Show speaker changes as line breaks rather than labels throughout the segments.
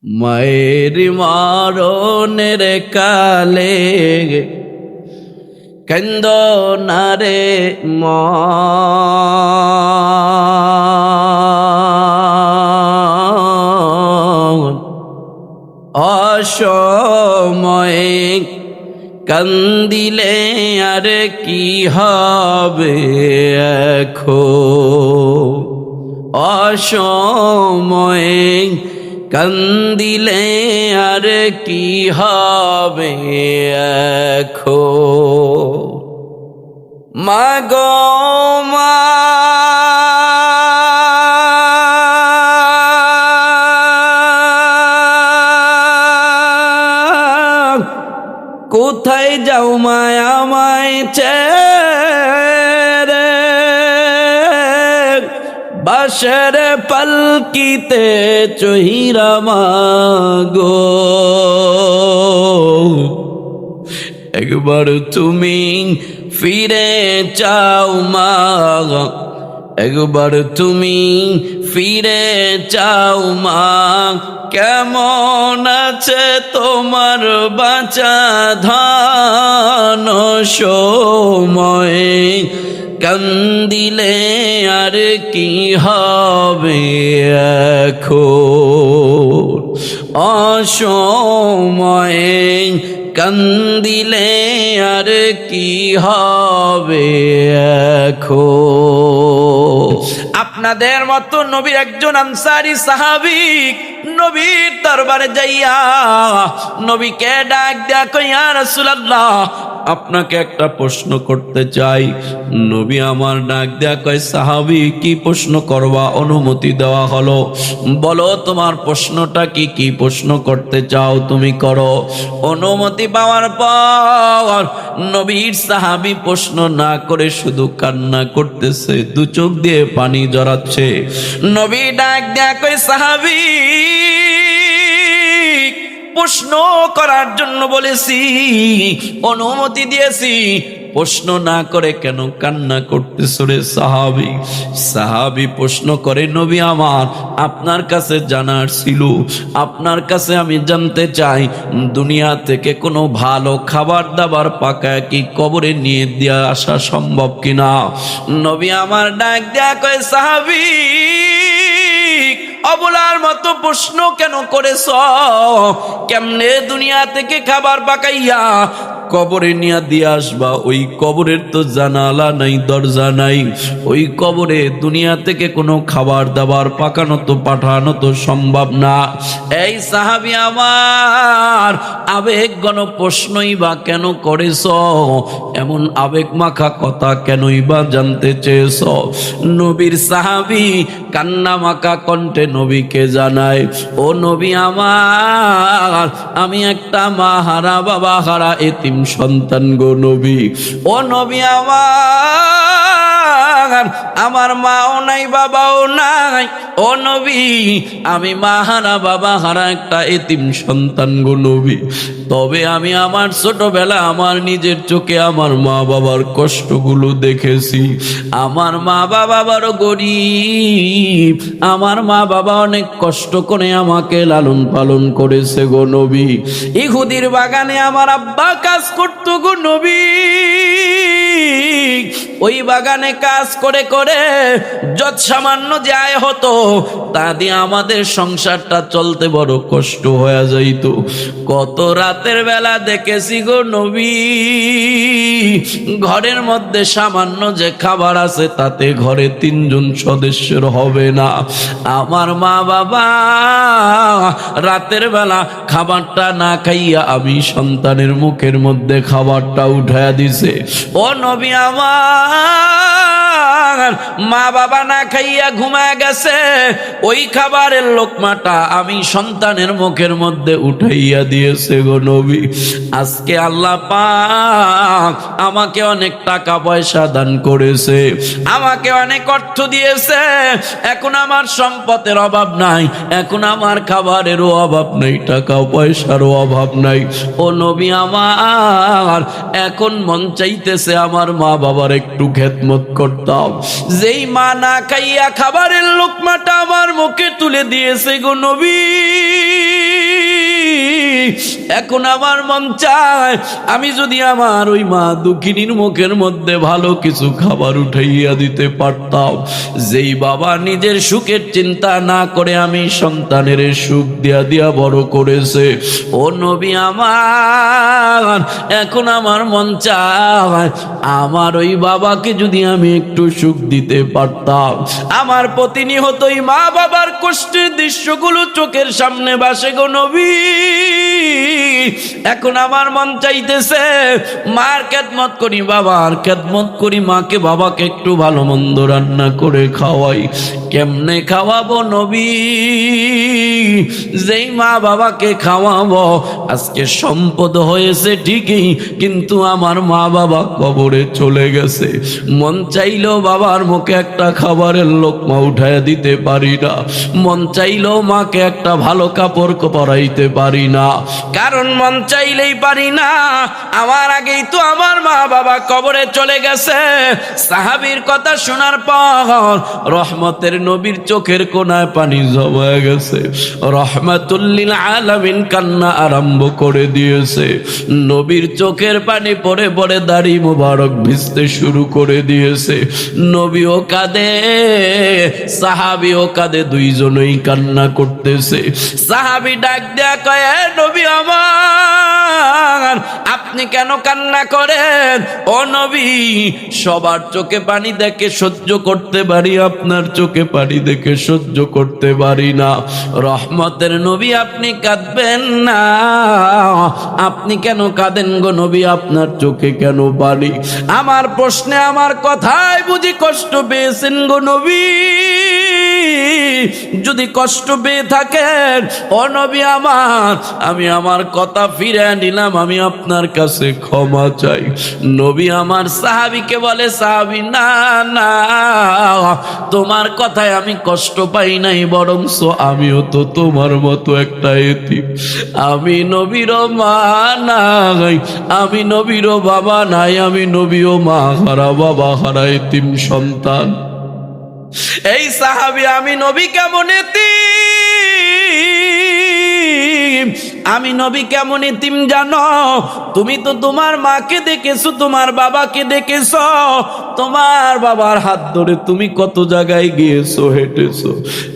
মায়ের মরণের কালে কান্দ না রে মন, অসময়ে কান্দিলে আর কি হবে এখন, অসময়ে কান্দিলে আর কি হবে এখন। মাগো মা কোথায় যাও মায় আমায় ছেড়ে, বাঁশের পালকিতে চহিরা মাগো, একবার তুমি ফিরে চাও মা, একবার তুমি ফিরে চাও মা। কেমন আছে তোমার বাঁচা ধান, সময়ে কান্দিলে আর কি হবে এখন, অসময়ে কান্দিলে আর কি হবে এখন। আপনাদের মতো নবীর একজন আনসারী সাহাবী নবীর দরবারে যাইয়া নবীকে ডাক দেয়া কই, ইয়া রাসূলুল্লাহ আপনাকে একটা প্রশ্ন করতে চাই। নবী আমার ডাক দেয়া কয়, সাহাবী কি প্রশ্ন করবা? অনুমতি দেওয়া হলো। বলো তোমার প্রশ্নটা কি, কি প্রশ্ন করতে চাও তুমি করো। অনুমতি পাওয়ার পর নবীর সাহাবী প্রশ্ন না করে শুধু কান্না করতেছে, দু চোখ দিয়ে পানি জড়াচ্ছে। নবী ডাক দেয়া কয়, সাহাবী প্রশ্ন করার জন্য বলেছি, অনুমতি দিয়েছি, প্রশ্ন না করে কেন কান্না করতেছ রে সাহাবী? সাহাবী প্রশ্ন করে, নবী আমার আপনার কাছে জানার ছিল, আপনার কাছে আমি জানতে চাই দুনিয়া থেকে কোনো ভালো খাবার দাবার পাকায় কি কবরে নিয়ে দিয়ে আসা সম্ভব কিনা। নবী আমার ডাক দেয়া কয়, সাহাবী অবলার মতো প্রশ্ন কেন করেছ? কেমনে দুনিয়া থেকে খাবার পাকাইয়া কবরে নিয়ে দিয়ে আসবা? ওই কবরের তো জানালা নাই, দরজা নাই, ওই কবরে দুনিয়া থেকে কোনো খাবার দাবার পাকানো তো পাঠানো তো সম্ভব না। এই সাহাবী আমার আবেগ গণ প্রশ্নই বা কেন করেছ? এমন আবেগ মাখা কথা কেনই বা জানতে চেয়েছ? নবীর সাহাবী কান্না মাখা কণ্ঠে নবীকে জানায়, ও নবী আমার আমি একটা মা হারা বাবা হারা এতিম সন্তান গো নবী। ও নবী আমার মাও নাই বাবাও নাই, ও নবী আমি মা হারা বাবা হারা একটা এতিম সন্তান গো নবী। তবে আমি আমার ছোটবেলা আমার নিজের চোখে আমার মা বাবার কষ্টগুলো দেখেছি। আমার মা বাবা বড় গরিব, আমার মা বাবা অনেক কষ্ট করে আমাকে লালন পালন করেছে গো নবী। ইহুদির বাগানে আমার আব্বা কাজ করতো গো নবী। ওই বাগানে কাজ করে করে যত সামান্য যে আয় হতো তা দিয়ে আমাদের সংসারটা চলতে বড় কষ্ট হয়ে যাইত। কত রাতের বেলা দেখেছি গো নবী, ঘরের মধ্যে সামান্য যে খাবার আছে তাতে ঘরে 3 জন সদস্যের হবে না। আমার মা বাবা রাতের বেলা খাবারটা না খাইয়া আমি সন্তানের মুখের মধ্যে খাবারটা উঠাইয়া দিছে। ও নবী আমার মা বাবা না খাইয়া ঘুমায় গেছে, ওই খাবারের লোকমাটা আমি সন্তানের মুখের মধ্যে উঠাইয়া দিয়েছে গো নবী। আজকে আল্লাহ পাক আমাকে অনেক টাকা পয়সা দান করেছে, আমাকে অনেক অর্থ দিয়েছে, এখন আমার সম্পদের অভাব নাই, এখন আমার খাবারেরও অভাব নাই, টাকা পয়সারও অভাব নাই। ও নবী আমার এখন মন চাইতেছে আমার মা বাবার একটু খেদমত করতাম। যেই মা না খাইয়া খাবারের লোকমাটা আমার মুখে তুলে দিয়েছে গো নবী, এখন আমার মন চায় আমি যদি আমার ওই মা দুঃখিনীর মুখের মধ্যে ভালো কিছু খাবার উঠাইয়া দিতে পারতাম। যেই বাবা নিজের সুখের চিন্তা না করে আমি সন্তানের সুখ দিয়া দিয়া বড় করেছে, ও নবী আমার এখন আমার মন চায় আমার ওই বাবাকে যদি আমি একটু সুখ দিতে পারতাম। আমার প্রতিনিয়তই মা বাবার কষ্টের দৃশ্যগুলো চোখের সামনে ভাসে গো নবী। এখন আমার মন চাইতেছে মার খেদমত করি, বাবার খেদমত করি, মাকে বাবাকে একটু ভালো মন্দ রান্না করে খাওয়াই। কেমনে খাওয়াবো নবী? যেই মা বাবাকে খাওয়াবো আজকে সম্পদ হয়েছে ঠিকই, কিন্তু আমার মা বাবা কবরে চলে গেছে। মন চাইলেও বাবার মুখে একটা খাবারের লোকমা উঠায় দিতে পারি না, মন চাইলেও মাকে একটা ভালো কাপড় পরাইতে পারি না, কারণ মন চাইলেই পারি না। আমার আগেই তো আমার মা বাবা কবরে চলে গেছে। সাহাবীর কথা শোনার পর রহমতের নবীর চোখের কোনায় পানি জমা গেছে। রহমাতুল লিল আলামিন কান্না আরম্ভ করে দিয়েছে। নবীর চোখের পানি পড়ে পড়ে দাড়ি মোবারক ভিজতে শুরু করে দিয়েছে। নবীও কাঁদে, সাহাবীও কাঁদে, দুইজনেই কান্না করতেছে। সাহাবী ডাক দেয়া কয়, নবী আমার আপনি কেন কান্না করেন? ও নবী, সবার চোখে পানি দেখে সহ্য করতে পারি, আপনার চোখে পানি দেখে সহ্য করতে পারি না। রহমতের নবী আপনি কাঁদবেন না, আপনি কেন কাঁদেন গো নবী? আপনার চোখে কেন পানি? আমার প্রশ্নে আমার কথায় বুঝি কষ্ট পেয়েছেন গো নবী? যদি কষ্ট পেয়ে থাকেন ও নবী আমার, আমি আমার কথা ফিরে নিলাম, আমি আপনার কাছে ক্ষমা চাই। নবী আমার সাহাবীকে বলে, সাহাবী না না, তোমার কথায় আমি কষ্ট পাই নাই, বরংস আমিও তো তোমার মতো একটা এতিম। আমি নবীরও মা নাই, আমি নবীরও বাবা নাই, আমি নবীও মা হারা বাবা হারা এতিম সন্তান। এই সাহাবী আমি নবী কেমন এতিম, আমি নবী কেমন এতিম জানো? তুমি তো তোমার মাকে দেখেছো, তোমার বাবাকে দেখেছো, তোমার বাবার হাত ধরে তুমি কত জায়গায় গিয়েছো, হেঁটেছো,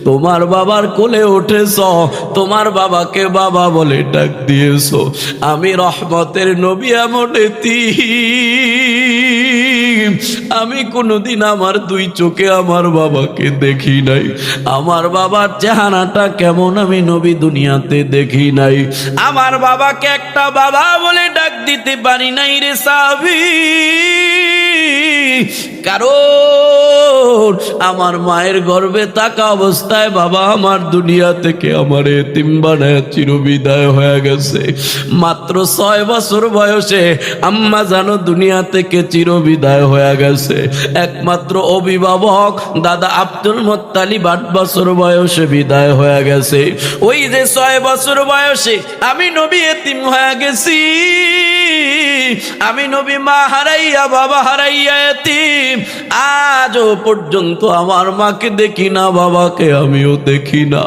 তোমার বাবার কোলে উঠেছো, তোমার বাবাকে বাবা বলে ডাক দিয়েছো। আমি রহমতের নবী এমন এতিম, আমি কোনোদিন আমার দুই চোখে আমার বাবাকে দেখি নাই। আমার বাবার চেহারাটা কেমন আমি নবী দুনিয়াতে দেখি নাই। আমার বাবাকে একটা বাবা বলে ডাক দিতে পারি নাই রে সাহাবী, কারণ আমার মায়ের গর্ভে থাকা অবস্থায় বাবা আমার দুনিয়া থেকে আমার এতিম বানায় চিরবিদায় হয়ে গেছে। মাত্র 6 বছর বয়সে আম্মা জানো দুনিয়া থেকে চিরবিদায় হয়ে গেছে। একমাত্র অভিভাবক দাদা আব্দুল মুত্তালিব 8 বছর বয়সে বিদায় হয়ে গেছে। ওই যে 6 বছর বয়সে আমি নবী এতিম হয়ে গেছি, আমি নবী মা হারাইয়া বাবা হারাইয়া এতিম। আজও পর্যন্ত আমার মাকে দেখি না, বাবাকে আমিও দেখি না।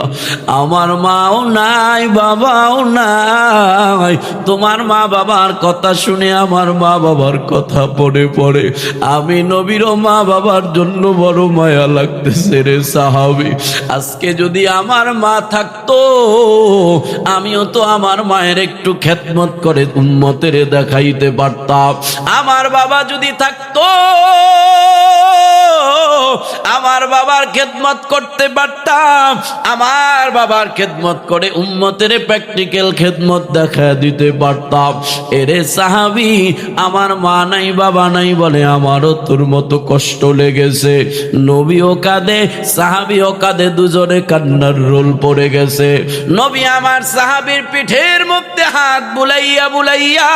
আমার মাও নাই, বাবাও নাই। তোমার মা বাবার কথা শুনে আমার মা বাবার কথা পড়ে পড়ে আমি নবীরও মা বাবার জন্য বড় মায়া লাগতেছে রে সাহাবী। আজকে যদি আমার মা থাকতো, আমিও তো আমার মায়ের একটু খেদমত করে উম্মতের দেখাইতে পারতাম। আমার বাবা যদি থাকতো, আমার বাবার খেদমত করতে পারতাম, আমার বাবার খেদমত করে উম্মতের প্র্যাকটিক্যাল খেদমত দেখা দিতে পারতাম। এরে সাহাবী, আমার মা নাই বাবা নাই বলে আমারও তোর মতো কষ্ট লেগেছে। নবীও কাঁদে, সাহাবীও কাঁদে, দুজনে কান্নার রোল পড়ে গেছে। নবী আমার সাহাবীর পিঠের মধ্যে হাত বুলাইয়া বুলাইয়া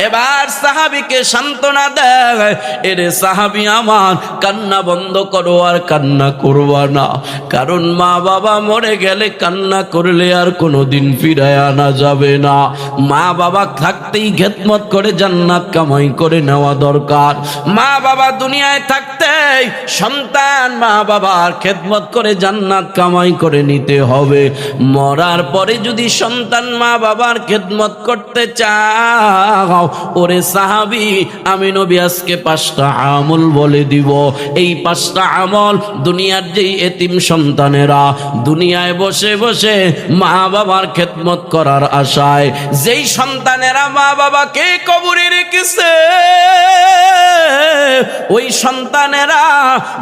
এবার সাহাবীকে সান্ত্বনা দেয়, এরে সাহাবী আমার, কান্না বন্ধ করো, আর কান্না করবা না, কারণ মা বাবা মরে গেলে কান্না করলে আর কোনোদিন ফিরায় আনা যাবে না। মা বাবা থাকতেই খেদমত করে জান্নাত কামাই করে নেওয়া দরকার। মা বাবা দুনিয়ায় থাকতেই সন্তান মা বাবার খেদমত করে জান্নাত কামাই করে নিতে হবে। মরার পরে যদি সন্তান মা বাবার খেদমত করতে চাও, ওরে সাহাবী, আমি নবী আজকে 5টা আমল বলে দিব। এই 5টা আমল দুনিয়ার যেই এতিম সন্তানেরা দুনিয়ায় বসে বসে মা বাবার খেদমত করার আশায়, যেই সন্তানেরা মা বাবাকে কবরে রেখেছে, ওই সন্তানেরা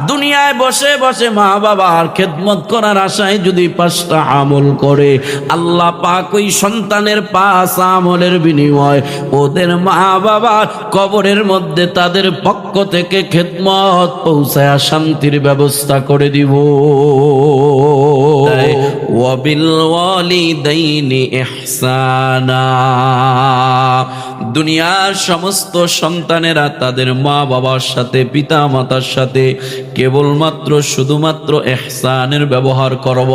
দুনিয়ায় বসে বসে মা বাবার খেদমত করার আশায় যদি 5টা আমল করে, আল্লাহ পাক ওই সন্তানের 5 আমলের বিনিময় ওদের মা বাবার কবরের মধ্যে তাদের পক্ষ থেকে খেদমত পৌঁছায়া শান্তির ব্যবস্থা করে দিব। ওয়াবিল ওয়ালিদাইনি ইহসানা, দুনিয়ার সমস্ত সন্তানেরা তাদের মা বাবার সাথে পিতা মাতার সাথে কেবলমাত্র শুধুমাত্র ইহসানের ব্যবহার করব,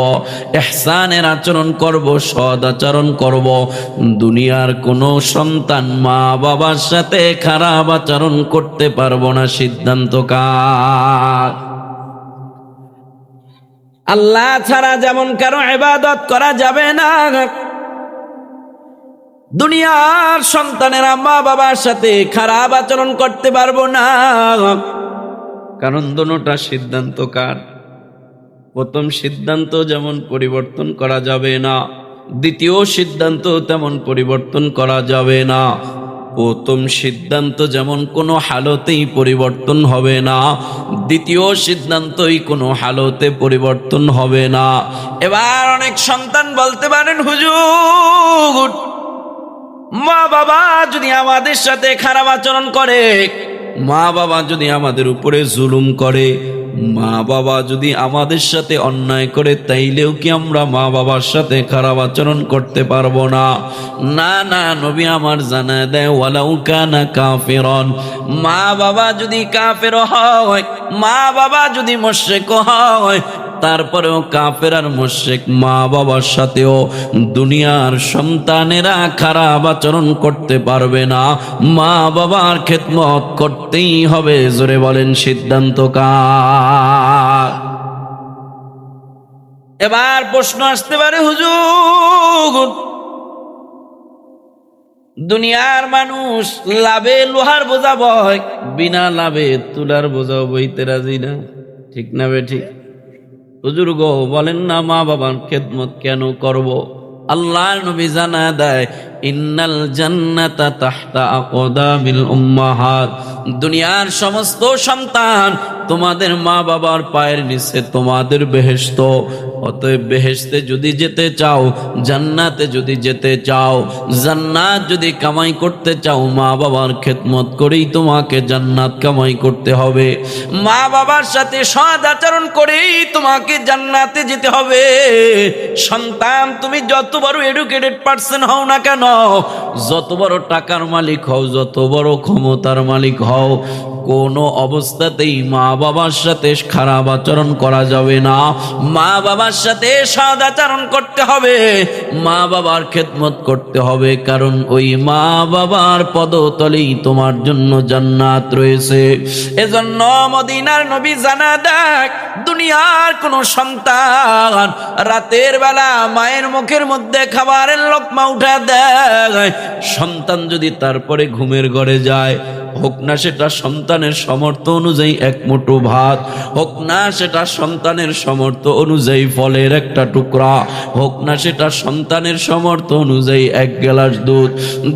ইহসানের আচরণ করব, সৎ আচরণ করব। দুনিয়ার কোনো সন্তান মা বাবার সাথে খারাপ আচরণ করতে পারবো না, সিদ্ধান্ত কার? আল্লাহ ছাড়া যেমন কারো ইবাদত করা যাবে না, দুনিয়ার সন্তানেরা মা বাবার সাথে খারাপ আচরণ করতে পারবো না, কারণ দুটোটা সিদ্ধান্ত কার? প্রথম সিদ্ধান্ত যেমন পরিবর্তন করা যাবে না, দ্বিতীয় সিদ্ধান্ত তেমন পরিবর্তন করা যাবে না। প্রথম সিদ্ধান্ত যেমন কোনো হালতেই পরিবর্তন হবে না, দ্বিতীয় সিদ্ধান্তই কোনো হালতে পরিবর্তন হবে না। এবার অনেক সন্তান বলতে পারেন, হুজুর, মা বাবা যদি আমাদের সাথে খারাপ আচরণ করে, মা বাবা যদি আমাদের উপরে জুলুম করে, মা বাবা যদি আমাদের সাথে অন্যায় করে, তাইলেও কি আমরা মা বাবার সাথে খারাপ আচরণ করতে পারবো না? না না, নবী আমার জানায় দেয়, ওয়ালাউ কানা কাফিরন, মা বাবা যদি কাফের হয়, মা বাবা যদি মুশরিক হয়, তারপরেও কাফের আর মুশরিক মা বাবার সাথেও দুনিয়ার সন্তানেরা খারাপ আচরণ করতে পারবে না, মা বাবার খেদমত করতেই হবে। জোরে বলেন, সিদ্ধান্ত কার? এবার প্রশ্ন আসতে পারে, হুজুর, দুনিয়ার মানুষ লাভে লোহার বোঝা বয়, বিনা লাভে তুলার বোঝা বইতে রাজি না, ঠিক না বে ঠিক? হুজুর গো, বলেন না মা বাবার খেদমত কেন করব? আল্লাহর নবী জানা দেয়, ইন্নাল জান্নাতা তাহতা আকদামিল উম্মাহাত, দুনিয়ার সমস্ত সন্তান তোমাদের মা বাবার পায়ের নিচে তোমাদের বেহেশত। অতএব বেহেশতে যদি যেতে চাও, জান্নাতে যদি যেতে চাও, জান্নাত যদি কামাই করতে চাও, মা বাবার খেদমত করেই তোমাকে জান্নাত কামাই করতে হবে। মা বাবার সাথে সৎ আচরণ করেই তোমাকে জান্নাতে যেতে হবে। সন্তান, তুমি যত বড় এডুকেটেড পারসন হও না কেন, যত বড় টাকার মালিক হও, যত বড় ক্ষমতার মালিক হও, কোনো অবস্থাতেই মা বাবার সাথে খারাপ আচরণ করা যাবে না। মা বাবার সাথে সৎ আচরণ করতে হবে, মা বাবার খেদমত করতে হবে, কারণ ওই মা বাবার পদতলেই তোমার জন্য জান্নাত রয়েছে। এজন্য মদিনার নবী জানা দেখ, দুনিয়ার কোন সন্তান রাতের বেলা মায়ের মুখের মধ্যে খাবারের লোকমা উঠা দেয়, সন্তান যদি তারপরে ঘুমের ঘরে যায়, হোক না সেটা সন্তানের সামর্থ্য অনুযায়ী এক মুঠো ভাত, হোক না সেটা সন্তানের সামর্থ্য অনুযায়ী ফলের একটা টুকরা, হোক না সেটা সন্তানের সামর্থ্য অনুযায়ী 1 গ্লাস দুধ,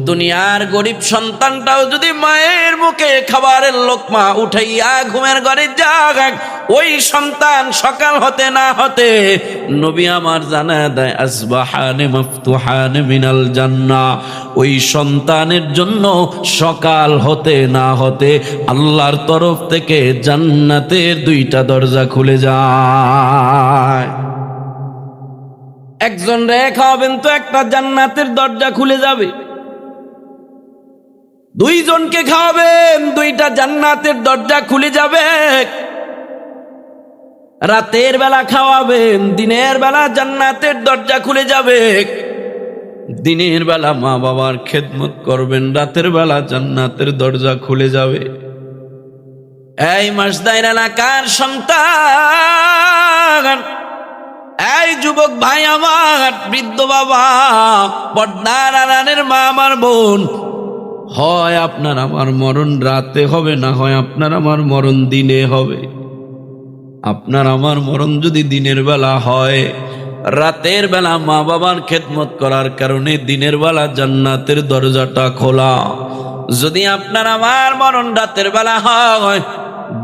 দুনিয়ার গরিব সন্তানটাও যদি মায়ের মুখে খাবারের লোকমা উঠাইয়া ঘুমের ঘরে যায়, ওই সন্তান সকাল হতে না হতে নবী আমার জানা দেয়, আসবাহানে মাফতুহানে মিনাল জান্নাহ, ওই সন্তানের জন্য সকাল হতে না হতে আল্লাহর তরফ থেকে জান্নাতের 2টা দরজা খুলে যায়। একজন রে খাওয়াবেন তো একটা জান্নাতের দরজা খুলে যাবে। দুইজনকে খাওয়াবেন, দুইটা জান্নাতের দরজা খুলে যাবে। রাতের বেলা খাওয়াবেন, দিনের বেলা জান্নাতের দরজা খুলে যাবে। দিনের বেলা মা বাবার খেদমত করবেন, রাতের বেলা জান্নাতের দরজা খুলে যাবে। এই মাসদাইর এলাকার সন্তান, এই যুবক ভাই আমার, বৃদ্ধ বাবা, পর্দার আড়ালের মা আমার বোন, হয় আপনার আমার মরণ রাতে হবে, না হয় আপনার আমার মরণ দিনে হবে। আপনার আমার মরণ যদি দিনের বেলা হয়, রাতের বেলা মা বাবার খেদমত করার কারণে দিনের বেলা জান্নাতের দরজাটা খোলা। যদি আপনার আমার মরণ রাতের বেলা হয়,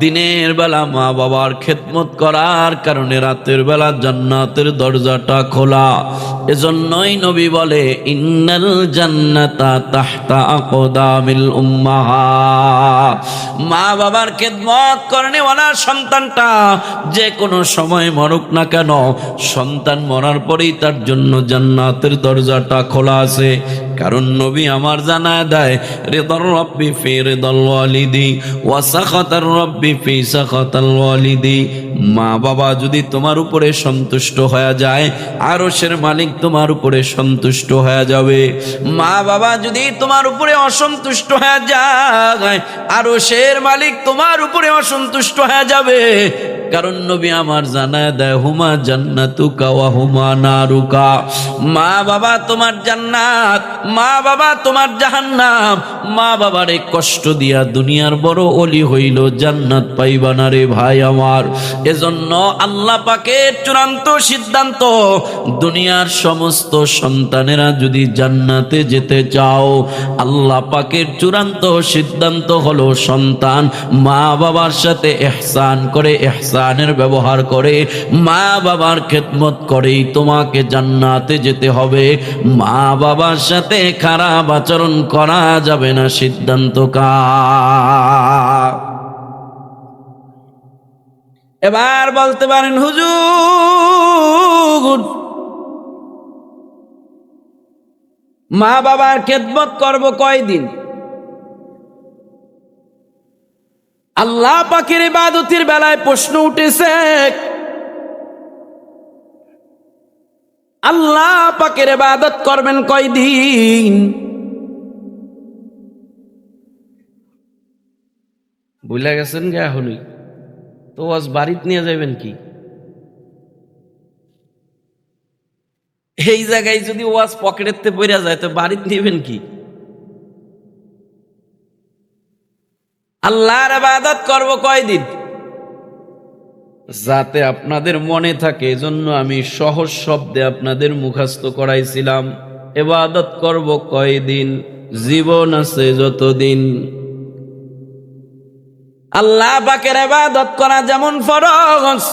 দিনের বেলা মা বাবার খেদমত করার কারণে রাতের বেলা জান্নাতের দরজাটা খোলা। এজন্যই নবী বলে, ইন্নাল জান্নাতা তাহতা আকদামিল উম্মাহাত। মা বাবার খেদমত করনেওয়ালা সন্তানটা যে কোনো সময় মরুক না কেন, সন্তান মরার পরেই তার জন্য জান্নাতের দরজাটা খোলা আছে। কারণ নবী আমার জানায় দেয়, রিদার রাব্বি ফি রিদাল ওয়ালিদি ওয়া সাখাতার রাব্বি ফি সাখাতাল ওয়ালিদি। মা বাবা যদি তোমার উপরে সন্তুষ্ট হয়ে যায়, আরশের মালিক তোমার উপরে সন্তুষ্ট হয়ে যাবে। মা বাবা যদি তোমার উপরে অসন্তুষ্ট হয়ে যায়, আরশের মালিক তোমার উপরে অসন্তুষ্ট হয়ে যাবে। কারণ নবী আমার জানায় দেয়, হুমা জান্নাতুকা ওয়া হুমা নারুকা। মা বাবা তোমার জান্নাত, মা বাবা তোমার জাহান্নাম। মা বাবারে কষ্ট দিয়া দুনিয়ার বড় অলি হইল, জান্নাত পাইবা না রে ভাই আমার। এজন্য আল্লাহ পাকের চূড়ান্ত সিদ্ধান্ত, দুনিয়ার সমস্ত সন্তানেরা যদি জান্নাতে যেতে চাও, আল্লাহ পাকের চূড়ান্ত সিদ্ধান্ত হলো সন্তান মা বাবার সাথে ইহসান করে, ইহসানের ব্যবহার করে, মা বাবার খেদমত করেই তোমাকে জান্নাতে যেতে হবে। মা বাবার সাথে খারাপ আচরণ করা যাবে না, সিদ্ধান্ত কার? এবার বলতে পারেন, হুজুর মা বাবার খেদমত করব কয়দিন? আল্লাহ পাকের ইবাদতের বেলায় প্রশ্ন উঠেছে, আল্লাহ পাকের ইবাদত করবেন কয়দিন? ভুলে গেছেন গে এখনই? তো আজ বাড়িতে নিয়ে যাবেন কি? এই জায়গায় যদি ওয়াজ পকেটেতে পড়ে যায় তো বাড়িতে নেবেন কি? আল্লাহর ইবাদত করব কয়দিন? যাতে আপনাদের মনে থাকে, এজন্য আমি সহজ শব্দে আপনাদের মুখস্থ করাইছিলাম। ইবাদত করব কয়দিন? জীবন আছে যতদিন। আল্লাহ পাকের ইবাদত করা যেমন ফরজ,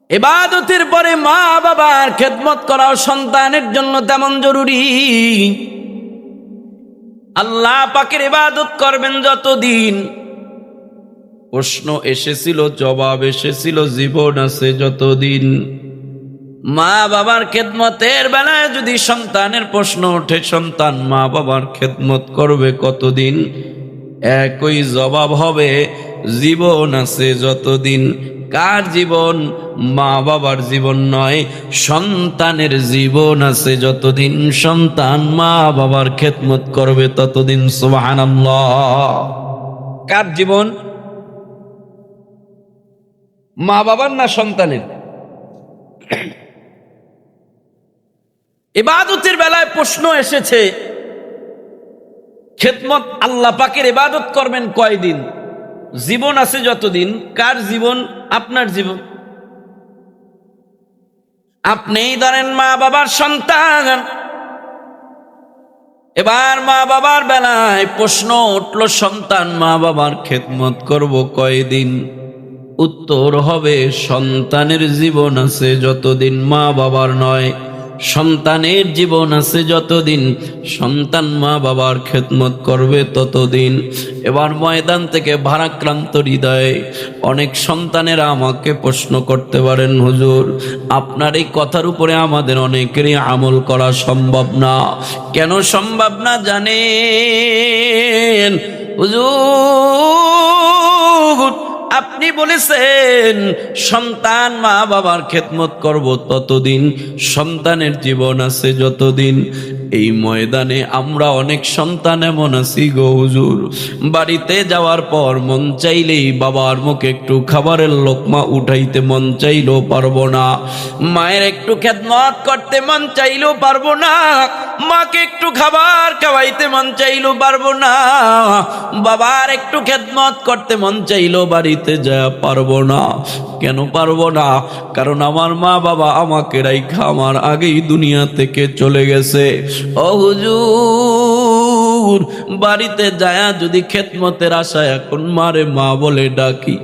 ইবাদতের পরে মা বাবার খেদমত করাও সন্তানের জন্য তেমন জরুরি। আল্লাহ পাকের ইবাদত করবেন যতদিন, প্রশ্ন এসেছিল, জবাব এসেছিল, জীবন আছে যতদিন। মা বাবার খেদমতের বেলায় যদি সন্তানের প্রশ্ন ওঠে, সন্তান মা বাবার খেদমত করবে কতদিন, একই জবাব হবে, জীবন আছে যতদিন। কার জীবন? মা বাবার জীবন নয়, সন্তানের জীবন আছে যতদিন সন্তান মা বাবার খেদমত করবে ততদিন। সুবহানাল্লাহ। কার জীবন? মা বাবার না সন্তানের? ইবাদতের বেলায় প্রশ্ন এসেছে, খেদমত আল্লাহ পাকের ইবাদত করবেন কয়দিন? জীবন আছে যতদিন। কার জীবন? আপনার জীবন। আপনিই ধরেন মা বাবার সন্তান। এবার মা বাবার বেলায় প্রশ্ন উঠল, সন্তান মা বাবার খেদমত করব কয়দিন? উত্তর হবে, সন্তানের জীবন আছে যতদিন, মা বাবার নয়। সন্তানের জীবন আছে যতদিন, সন্তান মা বাবার খেদমত করবে ততদিন। এবার ময়দান থেকে ভারাক্রান্ত হৃদয়ে অনেক সন্তানেরা আমাকে প্রশ্ন করতে পারেন, হুজুর আপনার এই কথার উপরে আমাদের অনেকেরই আমল করা সম্ভব না। কেন সম্ভব না জানেন? হুজুর আপনি বলেছেন সন্তান মা বাবার খেদমত করব ততদিন, সন্তানের জীবন আছে যতদিন। এই ময়দানে আমরা অনেক সন্তান এমন আছি গো হুজুর, বাড়িতে যাওয়ার পর মন চাইলেই বাবার মুখে একটু খাবারের লোকমা উঠাইতে মন চাইলেও পারবো না, মায়ের একটু খেদমত করতে মন চাইলেও পারবো না, মাকে একটু খাবার খাওয়াইতে মন চাইলেও পারবো না, বাবার একটু খেদমত করতে মন চাইলেও বাড়িতে যা পারবো না। কেন পারবো না? কারণ আমার মা বাবা আমাকে রাইখা আমার আগেই দুনিয়া থেকে চলে গেছে। ও হুজুর বাড়িতে যায়া যদি খেদমতের আশায় এখন মারে মা বলে ডাকি,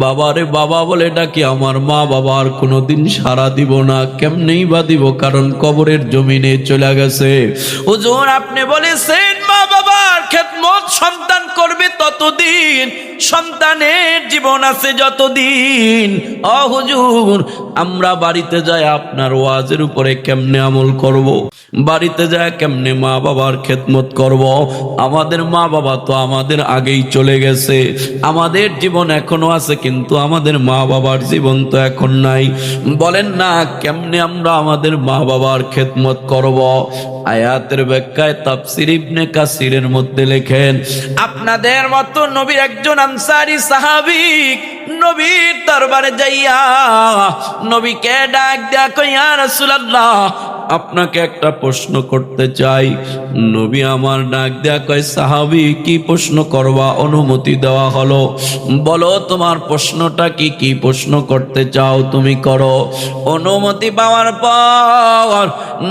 বাবারে বাবা বলে ডাকি, আমার মা বাবা আর কোনোদিন সাড়া দিব না। কেমনেই বা দিব? কারণ কবরের জমিনে চলে গেছে। হুজুর আপনি বলেছেন মা বাবার খেদমত সন্তান করবে ততদিন, সন্তানের জীবন আছে যতদিন। ও হুজুর আমরা বাড়িতে যাই আপনার ওয়াজের উপরে কেমনে আমল করব? বাড়িতে যায় কেমনে মা বাবার খেদমত করব? আমাদের মা বাবা তো আমাদের আগেই চলে গেছে, আমাদের জীবন এখনো আছে কিন্তু আমাদের মা বাবার জীবন তো এখন নাই। বলেন না কেমনে আমরা আমাদের মা বাবার খেদমত করব? আয়াতের ব্যাখ্যায় তাফসীর ইবনে কাসিরের মধ্যে লেখেন, আপনাদের মতো নবীর একজন আনসারী সাহাবী নবীর দরবারে যাইয়া নবীকে ডাক দেয়া কই, ইয়া রাসূলুল্লাহ আপনাকে একটা প্রশ্ন করতে চাই। নবী আমার ডাক দেয়া কয়, সাহাবী কি প্রশ্ন করবা? অনুমতি দেওয়া হলো। বলো তোমার প্রশ্নটা কি? কি প্রশ্ন করতে চাও তুমি করো। অনুমতি পাওয়ার পর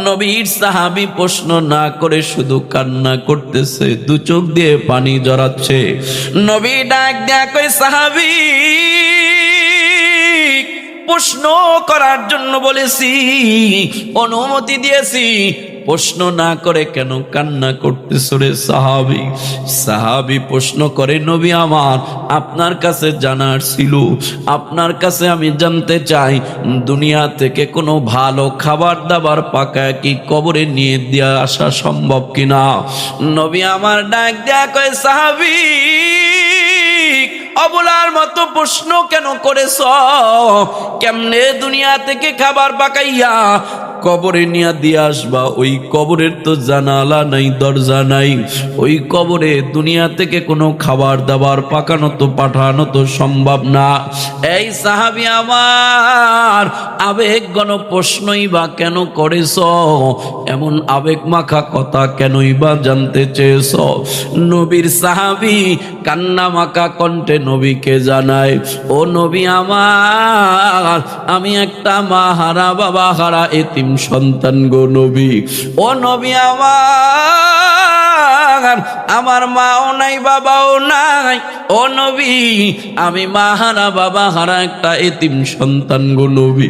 নবীর সাহাবী প্রশ্ন না করে শুধু কান্না করতেছে, দু চোখ দিয়ে পানি জড়াচ্ছে। নবী ডাক দেয়া কয়, সাহাবী প্রশ্ন করার জন্য বলেছি, অনুমতি দিয়েছি, প্রশ্ন না করে কেন কান্না করতেছো রে সাহাবী? সাহাবী প্রশ্ন করে, নবী আমার আপনার কাছে জানার ছিল, আপনার কাছে আমি জানতে চাই দুনিয়া থেকে কোনো ভালো খাবার দাবার পাকায় কি কবরে নিয়ে দিয়ে আসা সম্ভব কিনা। নবী আমার ডাক দেয়া কয়, সাহাবী অবলার মতো প্রশ্ন কেন করেছ? কেমনে দুনিয়া থেকে খাবার পাকাইয়া কবরে নিয়ে দিয়ে আসবা? ওই কবরের তো জানালা নাই, দরজা নাই, ওই কবরে দুনিয়া থেকে কোনো খাবার দাবার পাকানো তো পাঠানো তো সম্ভব না। এই সাহাবী আমার আবেগ গণ প্রশ্নই বা কেন করেছ? এমন আবেগ মাখা কথা কেনই বা জানতে চেয়েছ? নবীর সাহাবী কান্না মাখা কণ্ঠে নবীকে জানায়, ও নবী আমার আমি একটা মা হারা বাবা হারা এতিম সন্তান গো নবী। ও নবী আমার মাও নাই বাবাও নাই, ও নবী আমি মা হারা বাবা হারা একটা এতিম সন্তান গো নবী।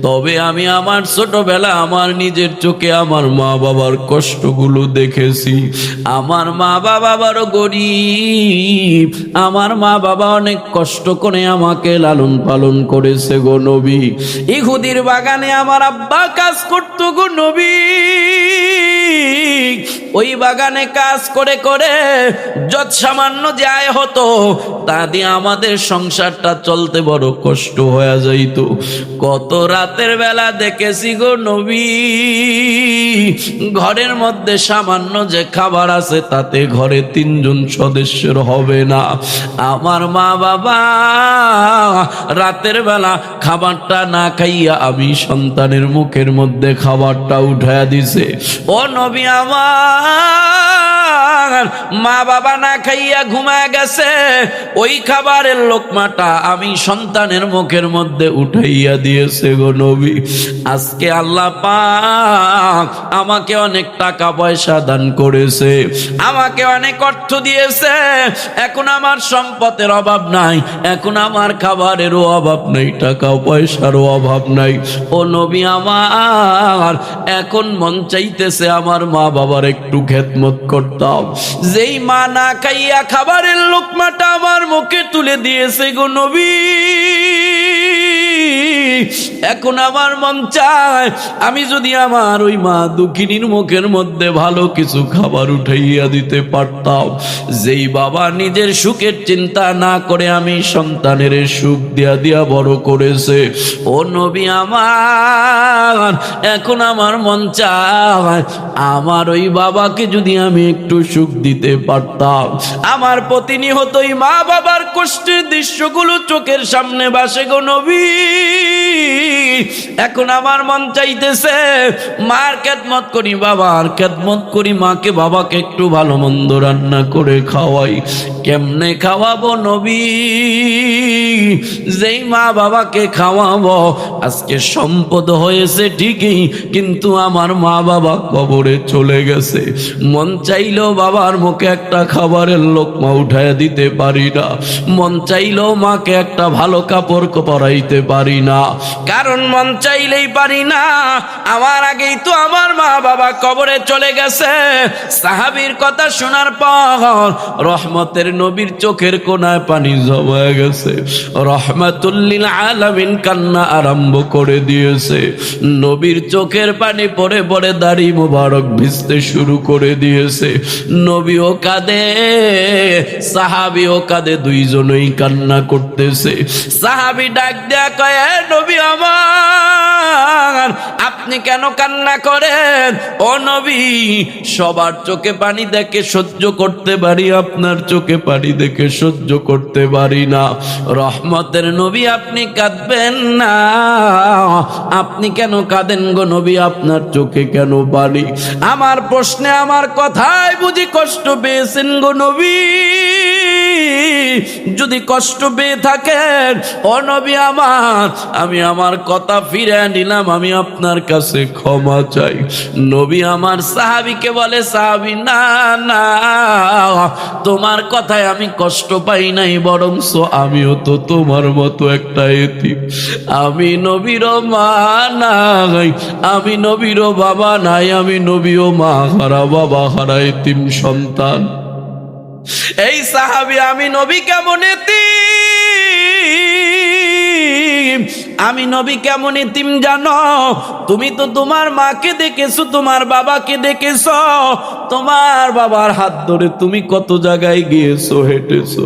তবে আমি আমার ছোটবেলা আমার নিজের চোখে আমার মা বাবার কষ্টগুলো দেখেছি। আমার মা বাবা বড় গরিব, আমার মা বাবা অনেক কষ্ট করে আমাকে লালন পালন করেছে গো নবী। ইহুদির বাগানে আমার আব্বা কাজ করতো গো নবী। ওই বাগানে কাজ করে করে যত সামান্য যে আয় হতো তা দিয়ে আমাদের সংসারটা চলতে বড় কষ্ট হয়ে যাইত। কত রাতের বেলা দেখেছি গো নবী, ঘরের মধ্যে সামান্য যে খাবার আছে তাতে ঘরে 3 জন সদস্যের হবে না। আমার মা বাবা রাতের বেলা খাবারটা না খাইয়া আমি সন্তানের মুখের মধ্যে খাবারটা উঠায়া দিছে। ও নবী আমার আমার মা বাবা না খাইয়া ঘুমায় গেছে, ওই খাবারের লোকমাটা আমি সন্তানের মুখের মধ্যে উঠাইয়া দিয়েছে গো নবী। আজকে আল্লাহ পাক আমাকে অনেক টাকা পয়সা দান করেছে, আমাকে অনেক অর্থ দিয়েছে, এখন আমার সম্পদের অভাব নাই, এখন আমার খাবারেরও অভাব নাই, টাকা পয়সারও অভাব নাই। ও নবী আমার এখন মন চাইতেছে আমার মা বাবার একটু খেদমত করতাম। যেই মা না খাইয়া খাবারের লোকমাটা আমার মুখে তুলে দিয়েছে গো নবী, এখন আমার মন চায় আমি যদি আমার ওই মা দুঃখিনীর মুখের মধ্যে ভালো কিছু খাবার উঠাইয়া দিতে পারতাম। যেই বাবা নিজের সুখের চিন্তা না করে আমি সন্তানের সুখ দিয়া দিয়া বড় করেছে, ও নবী আমার এখন আমার মন চায় আমার ওই বাবাকে যদি আমি একটু সুখ দিতে পারতাম। আমার প্রতিনিয়তই মা বাবার কষ্টের দৃশ্যগুলো চোখের সামনে ভাসে গো নবী। এখন আমার মন চাইতেছে মার খেদমত করি, বাবার খেদমত করি, মাকে বাবাকে একটু ভালো মন্দ রান্না করে খাওয়াই। কেমনে খাওয়াবো নবী? যেই মা বাবাকে খাওয়াবো আজকে সম্পদ হয়েছে ঠিকই, কিন্তু আমার মা বাবা কবরে চলে গেছে। মন চাইলেও বাবার মুখে একটা খাবারের লোকমা উঠায় দিতে পারি না, মন চাইলেও মাকে একটা ভালো কাপড় পরাইতে পারি না, কারণ মন চাইলেই পারি না। আমার আগেই তো আমার মা বাবা কবরে চলে গেছে। সাহাবীর কথা শোনার পর রহমতের নবীর চোখের কোনায় পানি জমা গেছে। রহমাতুল লিল আলামিন কান্না আরম্ভ করে দিয়েছে। নবীর চোখের পানি পড়ে পড়ে দাড়ি মোবারক ভিজতে শুরু করে দিয়েছে। নবীও কাঁদে, সাহাবীও কাঁদে, দুইজনেই কান্না করতেছে। সাহাবী ডাক দেয়া কয়, নবী আমার আপনি কেন কান্না করেন? ও নবী, সবার চোখে পানি দেখে সহ্য করতে পারি, আপনার চোখে পানি দেখে সহ্য করতে পারি না। রহমতের নবী আপনি কাঁদবেন না, আপনি কেন কাঁদেন গো নবী? আপনার চোখে কেন পানি? আমার প্রশ্নে আমার কথায় বুঝি কষ্ট পেয়েছেন গো নবী? যদি কষ্ট পেয়ে থাকেন ও নবী আমার, আমি আমার কথা ফিরে নিলাম, আমি আপনার কাছে ক্ষমা চাই। নবী আমার সাহাবীকে বলে, সাহাবী না না, তোমার কথায় আমি কষ্ট পাই নাই, বরংস আমিও তো তোমার মতো একটা এতিম। আমি নবীর মা নাই, আমি নবীর বাবা নাই, আমি নবীও মা হারা বাবা হারা এতিম সন্তান। এই সাহাবী আমি নবী কেমন এতিম, আমি নবী কেমন এতিম জানো? তুমি তো তোমার মাকে দেখেছো, তোমার বাবাকে দেখেছো, তোমার বাবার হাত ধরে তুমি কত জায়গায় গিয়েছো, হেঁটেছো,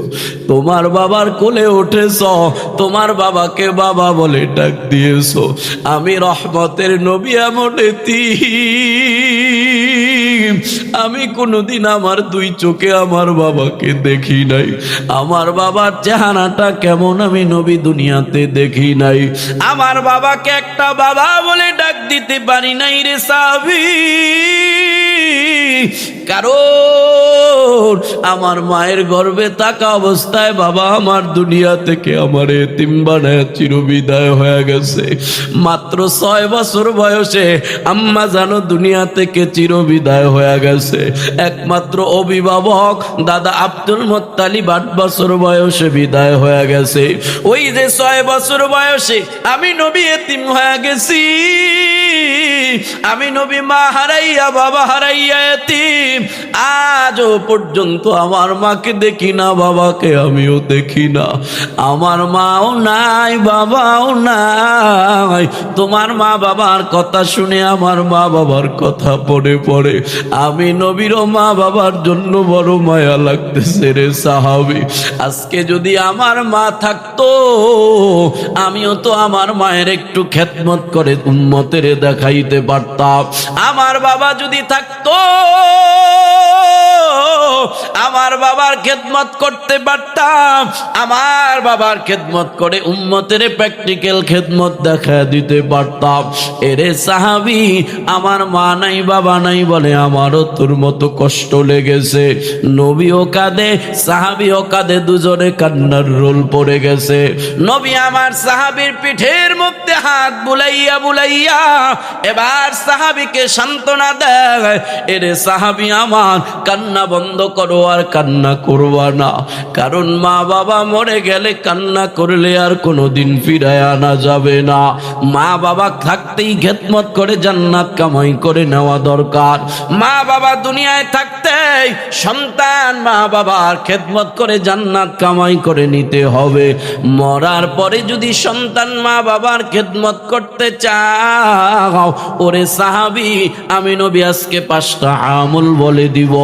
তোমার বাবার কোলে উঠেছো, তোমার বাবাকে বাবা বলে ডাক দিয়েছো। আমি রহমতের নবী এমন এতিম, আমি কোনোদিন আমার দুই চোখে আমার বাবাকে দেখি নাই। আমার বাবার চেহারাটা কেমন আমি নবী দুনিয়াতে দেখি নাই। আমার বাবাকে একটা বাবা বলে ডাক দিতে পারি নাই রে সাহাবী, কারণ আমার মায়ের গর্ভে থাকা অবস্থায় বাবা আমার দুনিয়া থেকে আমার এতিম বানায় চিরবিদায় হয়ে গেছে। মাত্র 6 বছর বয়সে আম্মা জানো দুনিয়া থেকে চিরবিদায় হয়ে গেছে। একমাত্র অভিভাবক দাদা আব্দুল মুত্তালিব 8 বছর বয়সে বিদায় হয়ে গেছে। ওই যে 6 বছর বয়সে আমি নবী এতিম হয়ে গেছি, আমি নবী মা হারাইয়া বাবা হারাইয়া এতিম। আজও পর্যন্ত আমার মাকে দেখি না, বাবাকে আমিও দেখি না। আমার মাও নাই, বাবাও নাই। তোমার মা বাবার কথা শুনে আমার মা বাবার কথা পড়ে পড়ে আমি নবীরও মা বাবার জন্য বড় মায়া লাগতেছে রে সাহাবী। আজকে যদি আমার মা থাকতো, আমিও তো আমার মায়ের একটু খেদমত করে উম্মতের দেখাইতে পারতাম। আমার বাবা যদি থাকতো, আমার বাবার খেদমত করতে পারতাম, আমার বাবার খেদমত করে উম্মতের প্র্যাকটিক্যাল খেদমত দেখা দিতে পারতাম। এরে সাহাবী, আমার মা নাই বাবা নাই বলে আমারও তোর মতো কষ্ট লেগেছে। নবীও কাঁদে, সাহাবীও কাঁদে, দুজনে কান্নার রোল পড়ে গেছে। নবী আমার সাহাবীর পিঠের মধ্যে হাত বুলাইয়া বুলাইয়া এবার সাহাবীকে সান্ত্বনা দেয়, এরে সাহাবী আমার, কান্না বন্ধ করো, আর কান্না করবা না। কারণ মা বাবা মরে গেলে কান্না করলে আর কোনোদিন ফিরায় আনা যাবে না। মা বাবা থাকতেই খেদমত করে জান্নাত কামাই করে নেওয়া দরকার। মা বাবা দুনিয়ায় থাকতেই সন্তান মা বাবার খেদমত করে জান্নাত কামাই করে নিতে হবে। মরার পরে যদি সন্তান মা বাবার খেদমত করতে চাও, ওরে সাহাবী, আমি নবী আজকে 5টা আমল বলে দিব।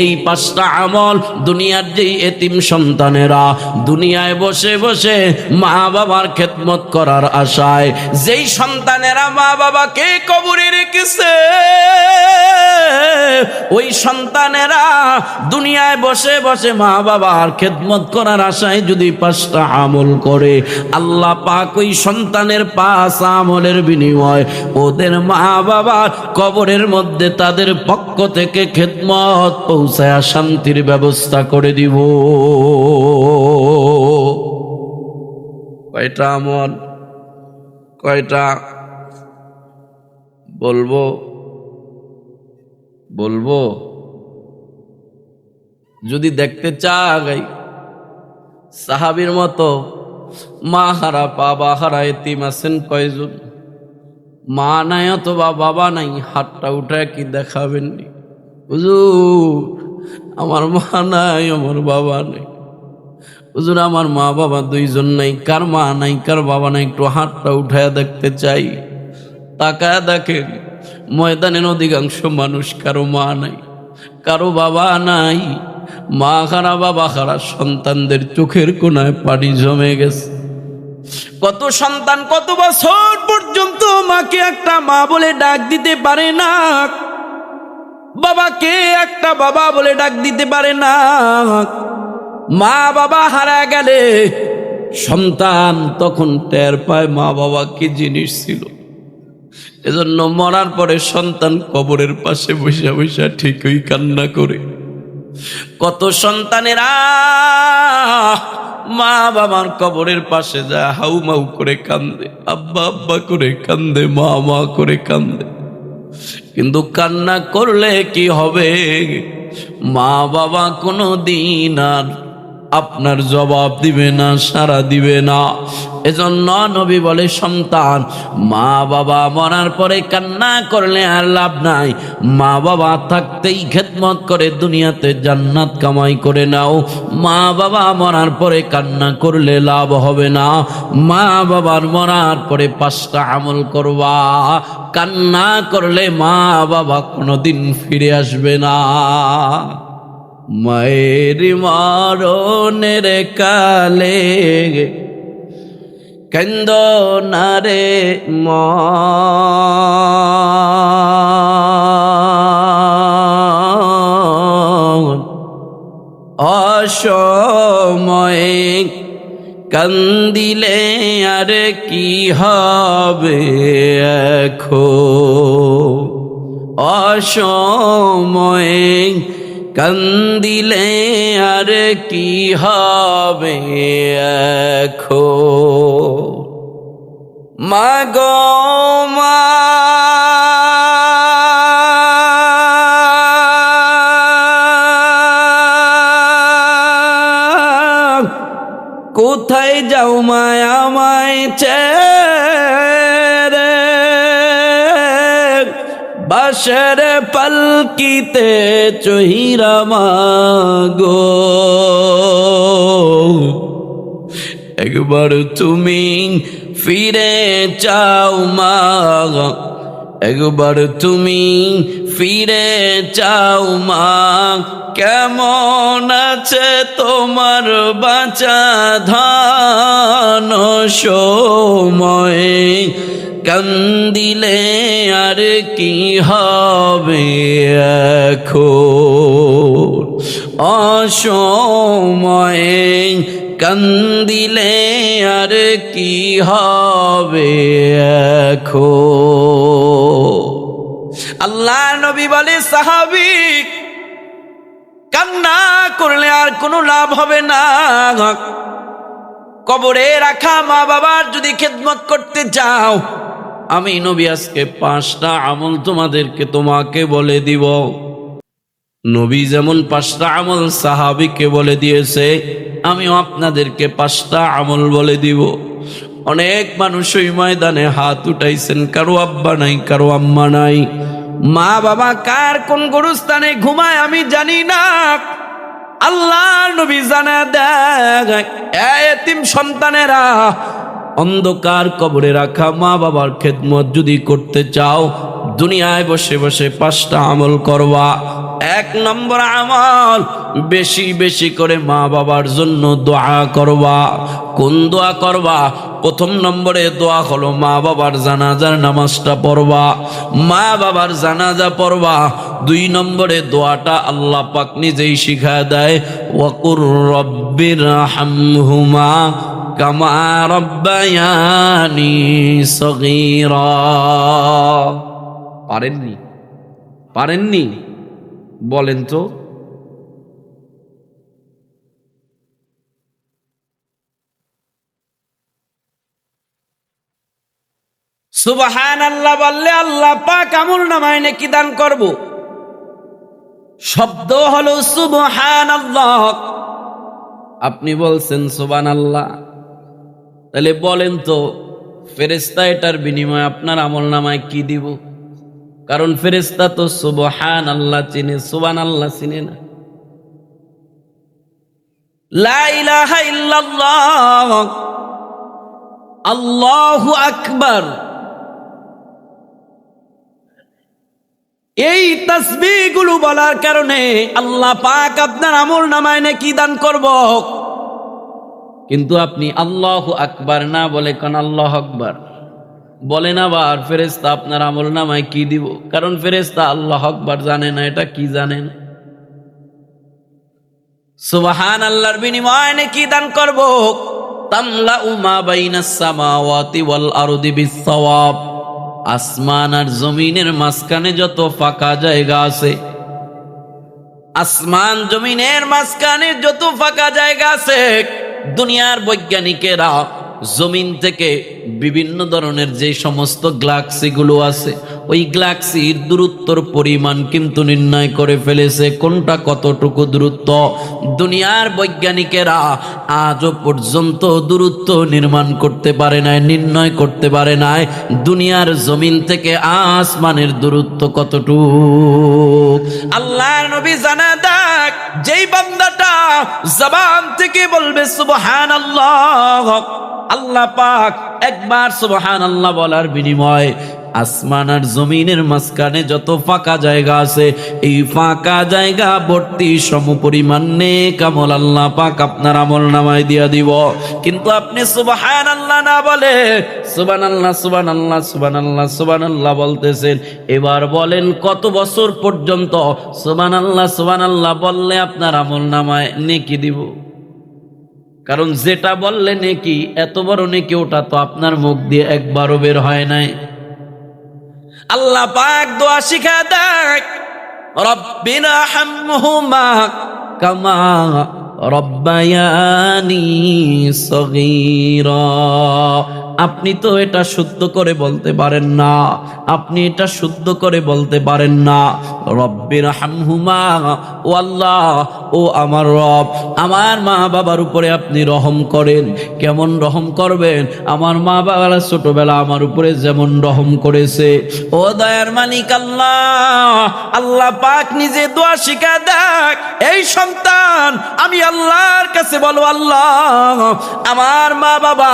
এই 5টা আমল দুনিয়ার যেই এতিম সন্তানেরা দুনিয়ায় বসে বসে মা বাবার খেদমত করার আশায়, যেই সন্তানেরা মা বাবাকে কবরে রেখেছে, ওই সন্তানেরা দুনিয়ায় বসে বসে মা বাবার খেদমত করার আশায় যদি 5টা আমল করে, আল্লাহ পাক ওই সন্তানের 5 আমলের বিনিময় ওদের মা বাবার কবরের মধ্যে তাদের পক্ষ থেকে খেদমত পৌঁছায় শান্তির ব্যবস্থা করে দিব। কয়টা আমল? কয়টা বলবো? বলবো? যদি দেখতে চাই সাহাবীর মতো মা হারা বাবা হারা এতিম আছেন কয়জন? মা নাই অথবা বাবা নাই, হাতটা উঠায় কি দেখাবেন? হুজুর আমার মা নাই, আমার বাবা নাই। হুজুর আমার মা বাবা 2জন নাই, কার মা নাই কার বাবা নাই একটু হাতটা উঠায় দেখতে চাই। তাকায় দেখেন ময়দানের অধিকাংশ মানুষ কারো মা নাই, কারো বাবা নাই। মা খারা বাবা খারা, সন্তানদের চোখের কোনায় পানি জমে গেছে। কত সন্তান কত বছর পর্যন্ত মাকে একটা মা বলে ডাক দিতে পারে না, বাবাকে একটা বাবা বলে ডাক দিতে পারে না। মা বাবা হারা গেলে সন্তান তখন টের পায় মা বাবা কি জিনিস ছিল। এজন্য মরার পরে সন্তান কবরের পাশে বসে বসে ঠিকই কান্না করে। কত সন্তানেরা মা বাবার কবরের পাশে যায় হাউমাউ করে কান্দে, আব্বা আব্বা করে কান্দে, মা মা করে কান্দে। কিন্তু কান্না করলে কি হবে? মা বাবা কোনো দিন আর আপনার জবাব দিবে না, সাড়া দিবে না। এজন্য নবী বলে, সন্তান মা বাবা মরার পরে কান্না করলে আর লাভ নাই। মা বাবা থাকতেই খেদমত করে দুনিয়াতে জান্নাত কামাই করে নাও। মা বাবা মরার পরে কান্না করলে লাভ হবে না। মা বাবার মরার পরে 5টা আমল করবা। কান্না করলে মা বাবা কোনোদিন ফিরে আসবে না। মায়ের মরণের কালে কান্দ না রে মা, অসময়ে কান্দিলে আর কি হবে এখন, অসময়ে কান্দিলে আর কি হবে এখন। মাগো মা কোথায় যাও মায়া আমায় ছেড়ে, বাসের পালকিতে চহিরা মাগো। একবার তুমি ফিরে চাও মা, একবার তুমি ফিরে চাও মা। কেমন আছে তোমার বাঁচা ধান সময়ে কান্দিলে আর কি হবে এখন, অসময়ে কান্দিলে আর কি হবে এখন। আল্লাহ নবী বলে, সাহাবী কান্না করলে আর কোনো লাভ হবে না। কবরে রাখা মা বাবার যদি খেদমত করতে চাও, আমি নবী আজকে 5টা আমল তোমাকে বলে দিব। নবী যেমন 5টা আমল সাহাবীকে বলে দিয়েছে, আমিও আপনাদেরকে 5টা আমল বলে দিব। অনেক মানুষ ওই ময়দানে হাত উঠাইছেন, কারো আব্বা নাই, কারো আম্মা নাই, মা বাবা কার কোন গোরস্থানে ঘুমায় আমি জানি না, আল্লাহ নবী জানা দেয়। এতিম সন্তানেরা অন্ধকার কবরে রাখা মা বাবার খেদমত যদি করতে চাও, দুনিয়ায় বসে বসে 5টা আমল করবা। 1 নম্বর আমল, বেশি বেশি করে মা বাবার জন্য দোয়া করবা। কোন দোয়া করবা? 1 নম্বরে দোয়া হলো মা বাবার জানাজার নামাজটা পড়বা, মা বাবার জানাজা পড়বা। 2 নম্বরে দোয়াটা আল্লাহ পাক নিজেই শিখায় দেয়, ওয়াকুর রব্বিরহামহুমা কামা রব্বায়ানি সগীরা। পারেননি? বলেন তো। সুবহানাল্লাহ বললে আল্লাহ পাক আমলনামায় নেকি দান করব। শব্দ হলো সুবহানাল্লাহ। আপনি বলছেন সুবহানাল্লাহ, তাহলে বলেন তো ফেরেশতা এটার বিনিময়ে আপনার আমলনামায় কি দিব? কারণ ফেরেশতা তো সুবহানাল্লাহ চিনে, সুবহানাল্লাহ চিনে না। লা ইলাহা ইল্লাল্লাহ, আল্লাহু আকবার, এই তাসবিহগুলো বলার কারণে আল্লাহ পাক আপনার আমলনামায় নেকি দান করব। কিন্তু আপনি আল্লাহু আকবার না বলে কোন আল্লাহু আকবার বলেন, আবার ফেরেশতা আপনার আমলনামায় কি দিব? কারণ ফেরেশতা আল্লাহু আকবার জানে না, এটা কি জানেন? সুবহানাল্লাহর বিনিময়ে নেকি দান করব। তামলাউ মা বাইনাস সামাওয়াতি ওয়াল আরদি বিস-সাওয়াব, আসমান আর জমিনের মাঝখানে যত ফাঁকা জায়গা আছে, আসমান জমিনের মাঝখানে যত ফাঁকা জায়গা আছে, দুনিয়ার বৈজ্ঞানিকেরা জমিন থেকে বিভিন্ন ধরনের যে সমস্ত গ্যালাক্সিগুলো আছে, ওই গ্যালাক্সির দূরত্বর পরিমাণ কিন্তু নির্ণয় করে ফেলেছে, কোনটা কতটুকু দূরত্ব। দুনিয়ার বৈজ্ঞানিকেরা আজও পর্যন্ত দূরত্ব নির্ণয় করতে পারে নাই দুনিয়ার জমিন থেকে আসমানের দূরত্ব কতটুকু। আল্লাহর নবী জানা দেখ, যেই বান্দাটা জবান থেকে বলবে সুবহানাল্লাহ, আল্লাহ পাক একবার সুবহানাল্লাহ বলার বিনিময়ে আসমান আর জমিনের মাঝখানে যত ফাঁকা জায়গা আছে, এই ফাঁকা জায়গা ভর্তি সমপরিমাণ নেক আমল আল্লাহ পাক আপনার আমলনামায় দিয়া দিব। কিন্তু আপনি সুবহানাল্লাহ না বলে সুবহানাল্লাহ সুবহানাল্লাহ সুবহানাল্লাহ সুবহানাল্লাহ বলতেছেন। এবার বলেন কত বছর পর্যন্ত সুবহানাল্লাহ সুবহানাল্লাহ বললে আপনার আমলনামায় নেকি দিব? কারণ যেটা বললে নেকি, এত বড় নেকি, ওটা তো আপনার মুখ দিয়ে একবারও বের হয় নাই। আল্লাহ পাক দোয়া শিখা দেয়, রব্বিনা হামহুমা কামা রব্বায়ানি সগীরা। আপনি তো এটা শুদ্ধ করে বলতে পারেন না, রব্বির হামহুমা, ও আল্লাহ, ও আমার রব, আমার মা বাবার উপরে আপনি রহম করেন। কেমন রহম করবেন? আমার মা বাবারা ছোটবেলা আমার উপরে যেমন রহম করেছে। ও দয়ার মালিক আল্লাহ পাক নিজে দোয়া শিখা দেখ, এই সন্তান আমি আল্লাহর কাছে বলো, আল্লাহ আমার মা বাবা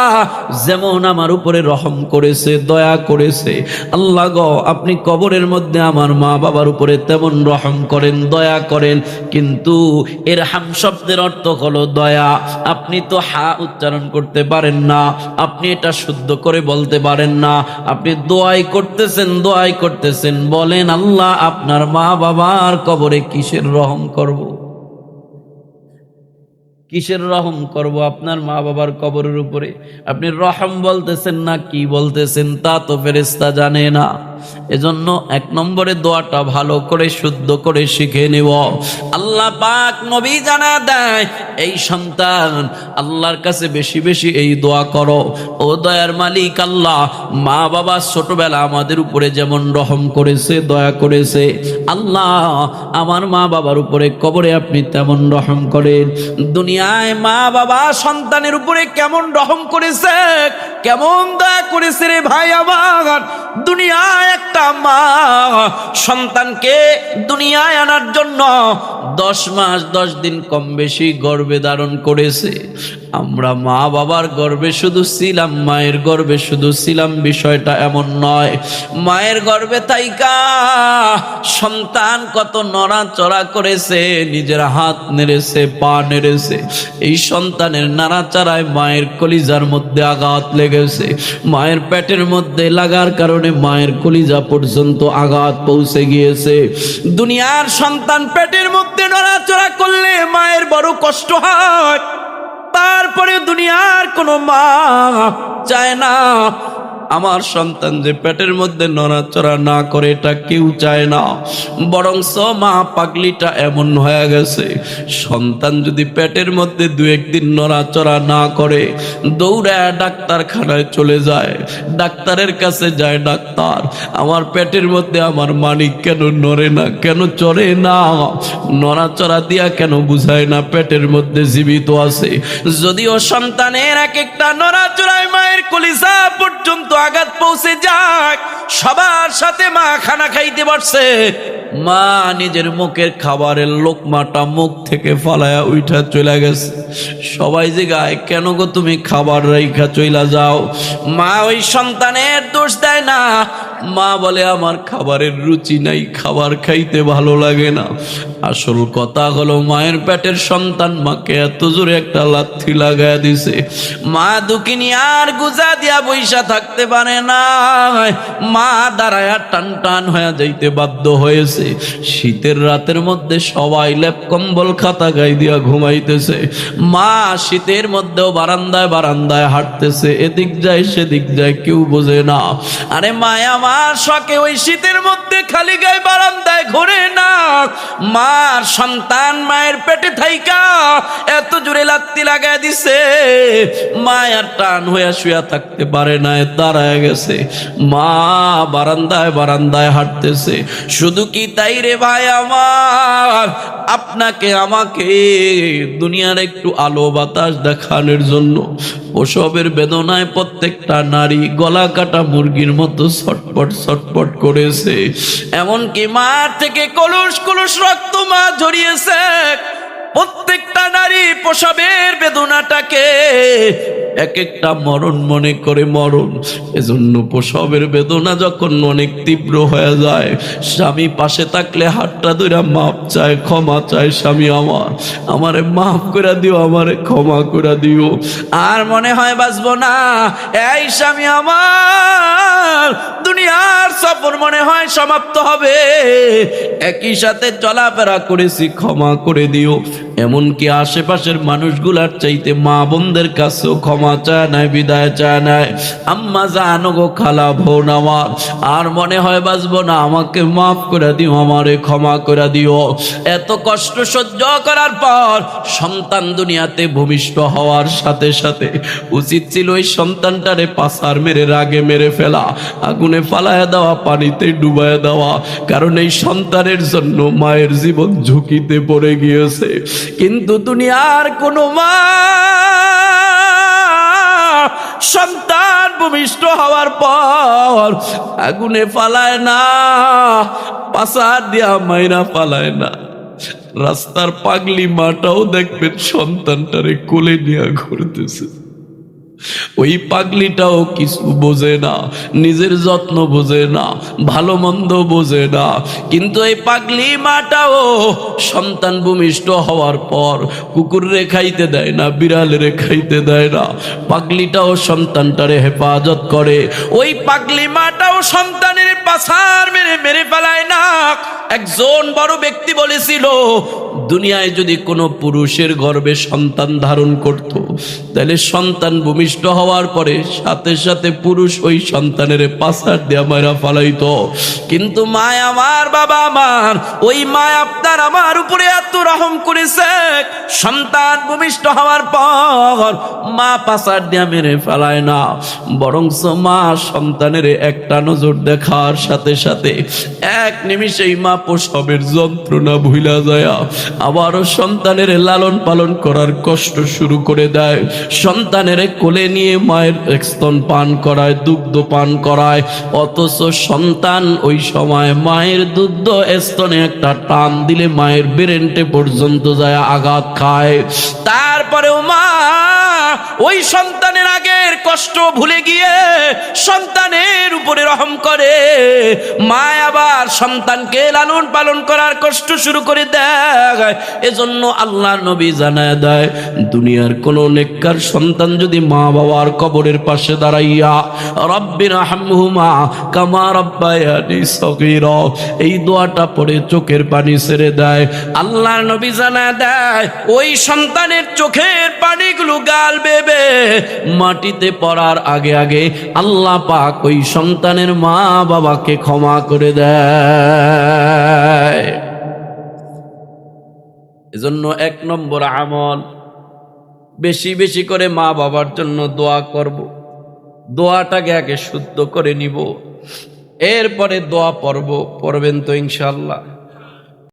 যেমন আমার উপরে রহম করেছে, দয়া করেছে। আল্লাহ গো, আপনি কবরের মধ্যে আমার মা বাবার উপরে তেমন রহম করেন, দয়া করেন। কিন্তু ইরহাম শব্দের অর্থ হলো দয়া। আপনি তো হা উচ্চারণ করতে পারেন না, আপনি এটা শুদ্ধ করে বলতে পারেন না, আপনি দোয়াই করতেছেন। বলেন আল্লাহ, আপনার মা বাবার কবরে কিসের রহম করব? কিসের রহম করব আপনার মা বাবার কবরের উপরে? আপনি রহম বলতেছেন না কি বলতেছেন তা তো ফেরেশতা জানে না। এজন্য 1 নম্বরে দোয়াটা ভালো করে শুদ্ধ করে শিখে নেব। আল্লাহ পাক নবী জানা দেয়, এই সন্তান আল্লাহর কাছে বেশি বেশি এই দোয়া করো, ও দয়ার মালিক আল্লাহ, মা বাবা ছোটবেলা আমাদের উপরে যেমন রহম করেছে, দয়া করেছে, আল্লাহ আমার মা বাবার উপরে কবরে আপনি তেমন রহম করেন। দুনিয়ায় মা বাবা সন্তানের উপরে কেমন রহম করেছে, কেমন দয়া করেছে রে ভাই আমার। দুনিয়ায় একটা মা সন্তানকে দুনিয়ায় আনার জন্য 10 মাস 10 দিন কম বেশি গর্ভে ধারণ করেছে। আমরা মা বাবার গর্ভে শুধু ছিলাম, মায়ের গর্ভে শুধু ছিলাম বিষয়টা এমন নয়। মায়ের গর্ভে থাইকা সন্তান কত নড়াচড়া করেছে, নিজের হাত নেড়েছে, পা নেড়েছে। এই সন্তানের নাড়াচাড়ায় মায়ের কলিজার মধ্যে আঘাত লেগেছে। মায়ের পেটের মধ্যে লাগার কারণে মায়ের কলিজা পর্যন্ত আঘাত পৌঁছে গিয়েছে। দুনিয়ার সন্তান পেটের মধ্যে নড়াচড়া করলে মায়ের বড় কষ্ট হয়। তারপরে দুনিয়ার কোনো মা চায় না আমার সন্তান যে পেটের মধ্যে নড়াচড়া না করে, এটা কেউ চায় না। বরংস মা পাগলিটা এমন হয়ে গেছে, সন্তান যদি পেটের মধ্যে 2-1 দিন নড়াচড়া না করে, দৌড়ায় ডাক্তারখানায় চলে যায়। ডাক্তারের কাছে যায়, ডাক্তার আমার পেটের মধ্যে আমার মানিক কেন নড়ে না, কেন চড়ে না, নড়াচড়া দিয়া কেন বুঝায় না পেটের মধ্যে জীবিত আছে। যদিও সন্তানের এক একটা নড়াচড়ায় মায়ের কলিজা পর্যন্ত আঘাত পৌঁছে যায়, সবার সাথে মা খানা খাইতে পারছে, মা নিজের মুখের খাবারের লোকমাটা মুখ থেকে ফালায়া উঠা চলে গেছে। সবাই জিগায়, কেন গো তুমি খাবার রাইখা চইলা যাও? মা ওই সন্তানের দোষ দেয় না, মা বলে আমার খাবারের রুচি নাই, খাবার খাইতে ভালো লাগে না। আসল কথা হলো মায়ের পেটের সন্তান মাকে এত জোরে একটা লাথি লাগায় দিছে, মা দুঃখিনী আর গুজা দিয়া বইসা থাকতে পারে না। মা দাঁড়ায়া টান টান হয়ে যাইতে বাধ্য হয়েছে। শীতের রাতের মধ্যে সবাই লেপ কম্বল খাতা গায়ে দিয়া ঘুমাইতেছে, মা শীতের মধ্যেও বারান্দায় বারান্দায় হাঁটতেছে, এদিক যায় সেদিক যায়, কেউ বোঝে না। আরে মায়া আমার শখে ওই শীতের মধ্যে খালি গায়ে বারান্দায় ঘোরে না, মার সন্তান মায়ের পেটে থাইকা এত জোরে লাত্তি লাগায় দিছে, মায়ের টান হইয়া শুয়া থাকতে পারে না, দাঁড়ায় গেছে। মা বারান্দায় বারান্দায় হাঁটতেছে। শুধু কি তাই রে ভাই আমার, আপনাকে আমাকে দুনিয়ার একটু আলো বাতাস দেখানোর জন্য প্রসবের বেদনায় প্রত্যেকটা নারী গলা কাটা মুরগির মতো ছটপট ছটপট করেছে। এমনকি মা থেকে কলুষ কলুষ রক্ত মা ঝরিয়েছে। প্রত্যেকটা নারী প্রসবের বেদনাটাকে এক একটা মরণ মনে করে মরণ। এজন্য প্রসবের বেদনা যখন অনেক তীব্র হয়ে যায়, স্বামী পাশে থাকলে হাতটা ধরে মাপ চায়, ক্ষমা চায়, স্বামী আমারে মাফ করে দিও, আমারে ক্ষমা করে দিও। আর মনে হয় বাঁচবো না, এই স্বামী আমার দুনিয়ার সফর মনে হয় সমাপ্ত হবে, একই সাথে চলাফেরা করেছি, ক্ষমা করে দিও। এমনকি আশেপাশের মানুষগুলার চাইতে মা বোনদের কাছেও ক্ষমা চায় নাই, বিদায় চায় নাই। আম্মা জানো গো, খালা বোন আমার, আর মনে হয় বাঁচবো না, আমাকে মাফ করে দিও, আমারে ক্ষমা করে দিও। এত কষ্ট সহ্য করার পর সন্তান দুনিয়াতে ভূমিষ্ঠ হওয়ার সাথে সাথে উচিত ছিল ওই সন্তানটারে পাছার মেরে রাগে মেরে ফেলা, আগুনে ফালায় দেওয়া, পানিতে ডুবায় দেওয়া। কারণ এই সন্তানের জন্য মায়ের জীবন ঝুঁকিতে পড়ে গিয়েছে। কিন্তু দুনিয়ার কোনো মা সন্তান ভূমিষ্ঠ হওয়ার পর আগুনে ফালায় না, পাছার দিয়া মাইরা ফালায় না। রাস্তার পাগলি মাটাও দেখবেন সন্তানটারে কোলে নিয়ে ঘুরতেছে। ওই পাগলিটাও কিছু বোঝে না, নিজের যত্ন বোঝে না, ভালো মন্দ বোঝে না। কিন্তু এই পাগলি মাটাও সন্তান ভূমিষ্ঠ হওয়ার পর কুকুরে খাইতে দেয় না, বিড়ালের খাইতে দেয় না। পাগলিটাও সন্তানটারে হেফাজত করে। ওই পাগলি মাটাও সন্তানের পাছার মেরে মেরে ফেলায় না। একজন বড় ব্যক্তি বলেছিল, দুনিয়ায় যদি কোনো পুরুষের গর্ভে সন্তান ধারণ করত, তাহলে সন্তান ভূমিষ্ঠ হওয়ার পরে সাথে সাথে পুরুষ ওই সন্তানের পাছার দিয়া মারা ফালাইতো। কিন্তু মা আমার, বাবা আমার, ওই মা আপনার আমার উপরে এত রহম করেছে, সন্তান ভূমিষ্ঠ হওয়ার পর মা পাছার দিয়া মেরে ফেলায় না, বরঞ্চ মা সন্তানের একটা নজর দেখার সাথে সাথে এক নিমিষেই মা প্রসবের যন্ত্রণা ভুলা যায়, আবারও সন্তানের লালন পালন করার কষ্ট শুরু করে দেয়। সন্তানের কোলে নিয়ে মায়ের স্তন পান করায়, দুগ্ধ পান করায়, অথচ সন্তান ওই সময় মায়ের দুগ্ধ স্তনে একটা টান দিলে মায়ের ব্রেনটে পর্যন্ত যায় আঘাত খায়। তারপরেও মা ওই সন্তানের আগের কষ্ট ভুলে গিয়ে সন্তানের উপরে রহম করে। মা আবার সন্তানকে লালন পালন করার কষ্ট শুরু করে দেয়। এজন্য আল্লাহর নবী জানায় দেয়, দুনিয়ার কোন নেককার সন্তান যদি মা বাবার কবরের পাশে দাঁড়াইয়া রব্বির হামহুমা কামা রাব্বায়ানি সগীরা এই দোয়াটা পড়ে চোখের পানি ছেড়ে দেয়, আল্লাহর নবী জানায় দেয় ওই সন্তানের চোখের পানিগুলো গাল বেবে মাটিতে পড়ার আগে আগে আল্লাহ পাক ওই সন্তানের মা বাবাকে ক্ষমা করে দেয়। এজন্য 1 নম্বর আমল, বেশি বেশি করে মা বাবার জন্য দোয়া করব। দোয়াটাকে আগে শুদ্ধ করে নিব, এরপরে দোয়া পড়বেন তো ইনশাআল্লাহ।